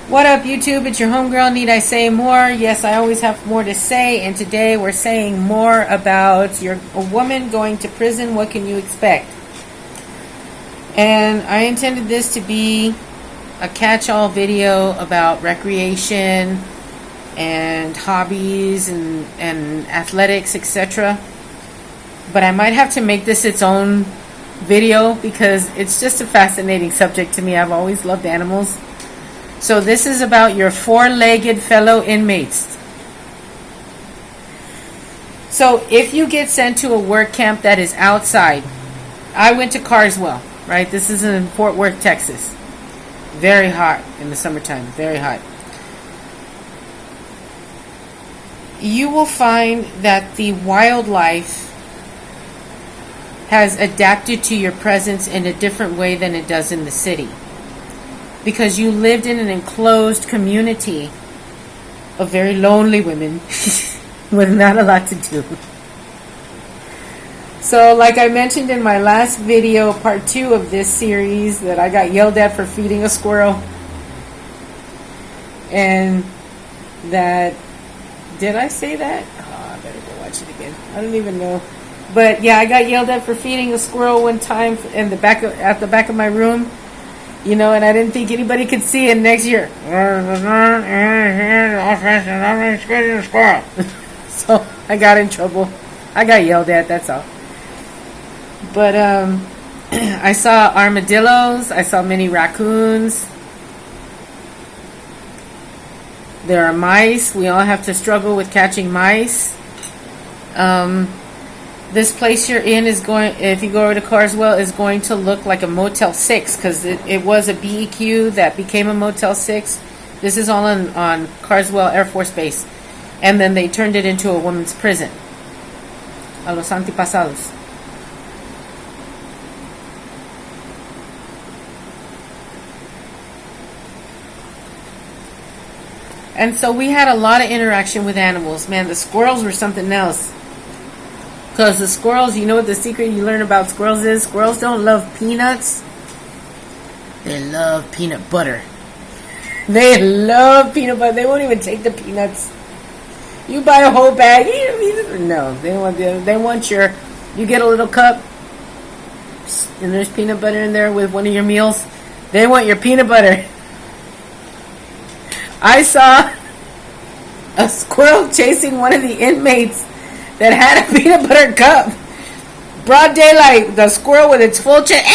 What up, YouTube? It's your homegirl. Need I say more? Yes, I always have more to say, and today we're saying more about a woman going to prison. What can you expect? And I intended this to be a catch-all video about recreation and hobbies and athletics, etc. But I might have to make this its own video because it's just a fascinating subject to me. I've always loved animals. So this is about your four-legged fellow inmates. So if you get sent to a work camp that is outside, I went to Carswell, right? This is in Fort Worth, Texas. Very hot in the summertime, very hot. You will find that the wildlife has adapted to your presence in a different way than it does in the city. Because you lived in an enclosed community of very lonely women with not a lot to do. So like I mentioned in my last video, part 2 of this series, that I got yelled at for feeding a squirrel. And that, did I say that? Oh, I better go watch it again. I don't even know. But yeah, I got yelled at for feeding a squirrel one time at the back of my room. You know, and I didn't think anybody could see it next year. So I got in trouble. I got yelled at, that's all. But I saw armadillos. I saw many raccoons. There are mice. We all have to struggle with catching mice. This place you're in is going, if you go over to Carswell, is going to look like a Motel 6 because it was a BEQ that became a Motel 6. This is all on Carswell Air Force Base. And then they turned it into a women's prison. A los antepasados. And so we had a lot of interaction with animals. Man, the squirrels were something else. Because the squirrels, you know what the secret you learn about squirrels is? Squirrels don't love peanuts. They love peanut butter. They love peanut butter. They won't even take the peanuts. You buy a whole bag. No, they want your, you get a little cup, and there's peanut butter in there with one of your meals. They want your peanut butter. I saw a squirrel chasing one of the inmates that had a peanut butter cup. Broad daylight, the squirrel with its full chest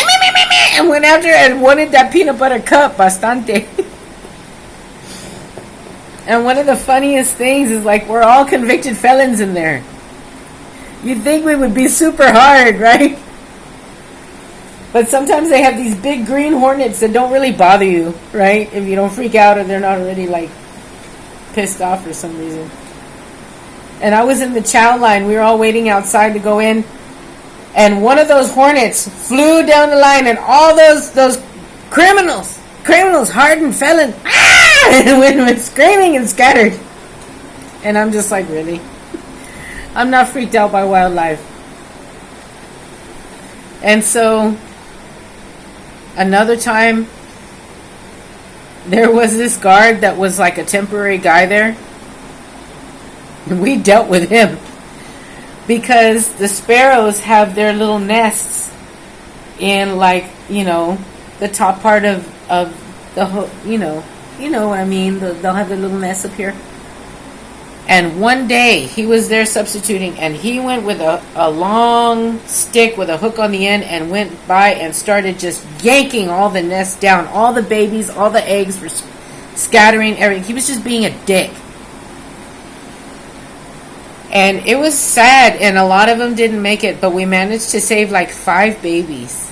and went after it and wanted that peanut butter cup bastante. And one of the funniest things is, like, we're all convicted felons in there. You'd think we would be super hard, right? But sometimes they have these big green hornets that don't really bother you, right? If you don't freak out or they're not already, like, pissed off for some reason. And I was in the chow line. We were all waiting outside to go in. And one of those hornets flew down the line, and all those criminals, hardened felons, and went screaming and scattered. And I'm just like, really? I'm not freaked out by wildlife. And so, another time, there was this guard that was like a temporary guy there. We dealt with him because the sparrows have their little nests in, like, you know, the top part of the, you know what I mean. They'll have their little nests up here. And one day he was there substituting, and he went with a long stick with a hook on the end and went by and started just yanking all the nests down, all the babies, all the eggs were scattering everything. He was just being a dick. And it was sad, and a lot of them didn't make it, but we managed to save like 5 babies.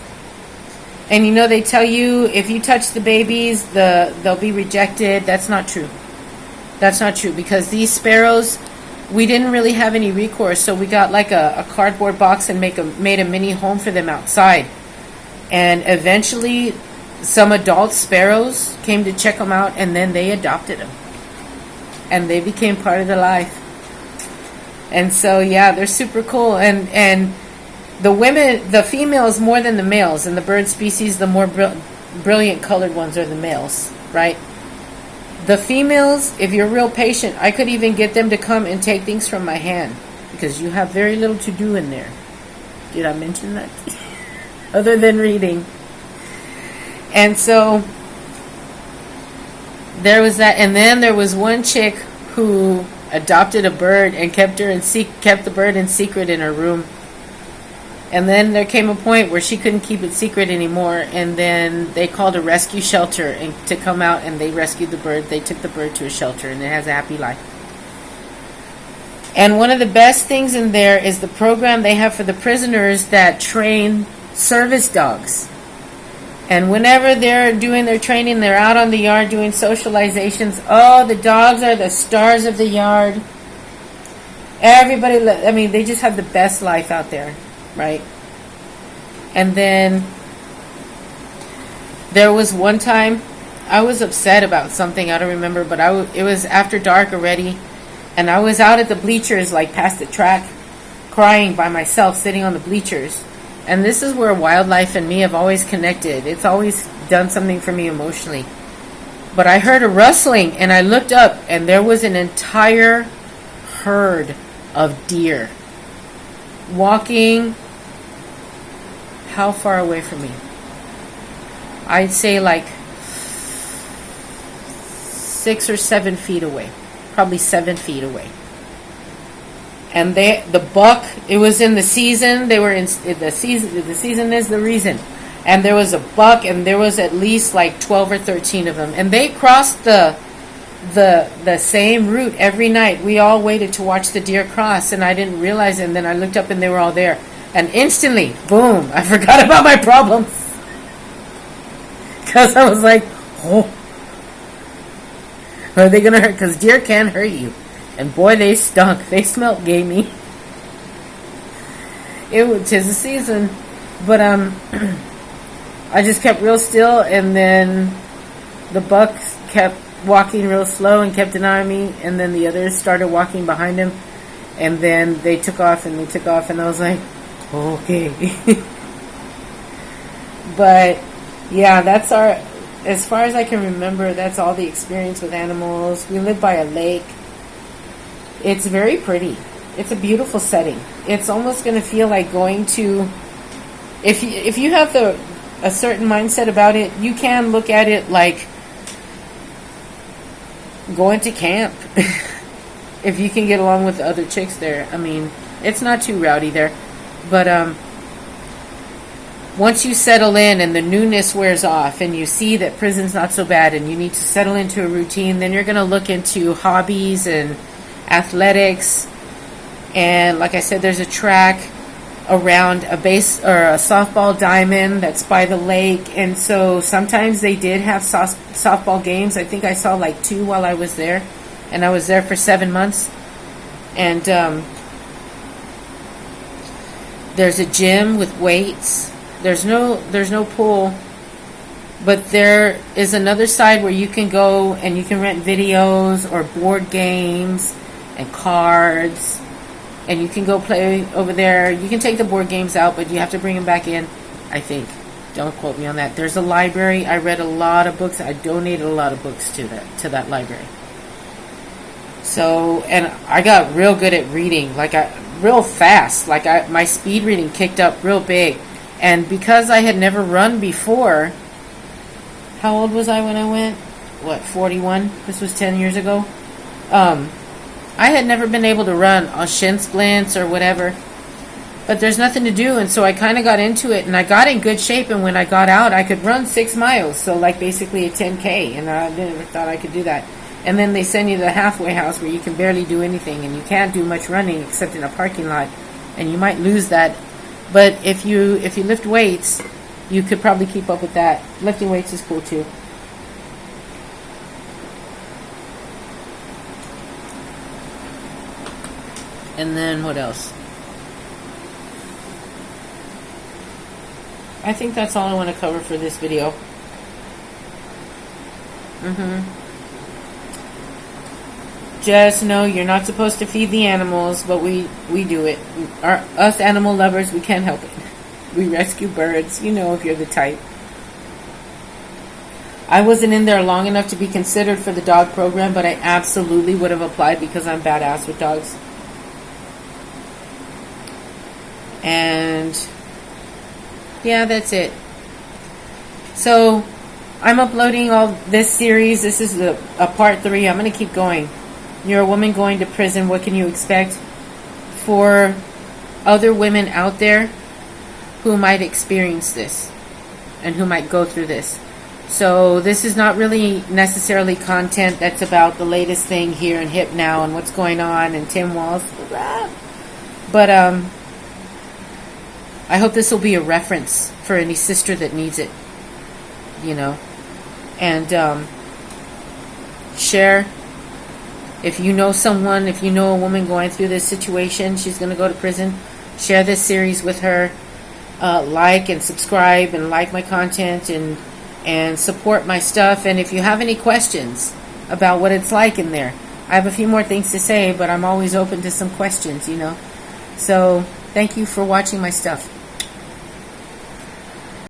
And you know, they tell you if you touch the babies, they'll be rejected. That's not true. That's not true, because these sparrows, we didn't really have any recourse, so we got like a cardboard box and made a mini home for them outside. And eventually, some adult sparrows came to check them out, and then they adopted them. And they became part of the life. And so, yeah, they're super cool. And the women, the females more than the males. In the bird species, the more brilliant colored ones are the males, right? The females, if you're real patient, I could even get them to come and take things from my hand, because you have very little to do in there. Did I mention that? Other than reading. And so there was that, and then there was one chick who adopted a bird and kept the bird in secret in her room. And then there came a point where she couldn't keep it secret anymore, and then they called a rescue shelter to come out, and they rescued the bird. They took the bird to a shelter, and it has a happy life. And one of the best things in there is the program they have for the prisoners that train service dogs. And whenever they're doing their training, they're out on the yard doing socializations. Oh, the dogs are the stars of the yard. Everybody, they just have the best life out there, right? And then there was one time I was upset about something, I don't remember, but it was after dark already, and I was out at the bleachers, like past the track, crying by myself, sitting on the bleachers. And this is where wildlife and me have always connected. It's always done something for me emotionally. But I heard a rustling, and I looked up, and there was an entire herd of deer walking. How far away from me? I'd say like 6 or 7 feet away. Probably 7 feet away. And the buck, it was in the season. They were in the season. The season is the reason. And there was a buck, and there was at least like 12 or 13 of them. And they crossed the same route every night. We all waited to watch the deer cross, and I didn't realize it. And then I looked up, and they were all there. And instantly, boom, I forgot about my problems. Because I was like, oh, are they going to hurt? Because deer can hurt you. And boy, they stunk. They smelled gamey. Tis the season. But I just kept real still, and then the bucks kept walking real slow and kept an eye on me, and then the others started walking behind him, and then they took off, and I was like, okay. But yeah, that's as far as I can remember, that's all the experience with animals. We live by a lake. It's very pretty. It's a beautiful setting. It's almost going to feel like going to, if you have a certain mindset about it, you can look at it like going to camp. If you can get along with the other chicks there. I mean, it's not too rowdy there. But once you settle in and the newness wears off and you see that prison's not so bad and you need to settle into a routine, then you're going to look into hobbies and athletics. And like I said, there's a track around a base or a softball diamond that's by the lake, and so sometimes they did have softball games. I think I saw like 2 while I was there, and I was there for 7 months. And there's a gym with weights. There's no pool, but there is another side where you can go and you can rent videos or board games and cards, and you can go play over there. You can take the board games out, but you have to bring them back in, I think. Don't quote me on that. There's a library. I read a lot of books. I donated a lot of books to that library. So, and I got real good at reading, real fast. My speed reading kicked up real big. And because I had never run before, how old was I when I went? 41? This was 10 years ago. I had never been able to run on shin splints or whatever, but there's nothing to do, and so I kind of got into it, and I got in good shape, and when I got out, I could run 6 miles, so like basically a 10K, and I never thought I could do that. And then they send you to the halfway house where you can barely do anything, and you can't do much running except in a parking lot, and you might lose that. But if you lift weights, you could probably keep up with that. Lifting weights is cool too. And then what else? I think that's all I want to cover for this video. Just know you're not supposed to feed the animals, but we do it. Us animal lovers, we can't help it. We rescue birds, if you're the type. I wasn't in there long enough to be considered for the dog program, but I absolutely would have applied because I'm badass with dogs. And yeah, that's it. So I'm uploading all this series. This is a part 3. I'm going to keep going. You're a woman going to prison. What can you expect? For other women out there who might experience this and who might go through this. So this is not really necessarily content that's about the latest thing here in Hip Now and what's going on and Tim Walz. But I hope this will be a reference for any sister that needs it, you know. And share. If you know someone, if you know a woman going through this situation, she's going to go to prison, share this series with her. Like and subscribe and like my content and support my stuff. And if you have any questions about what it's like in there, I have a few more things to say, but I'm always open to some questions, you know. So thank you for watching my stuff.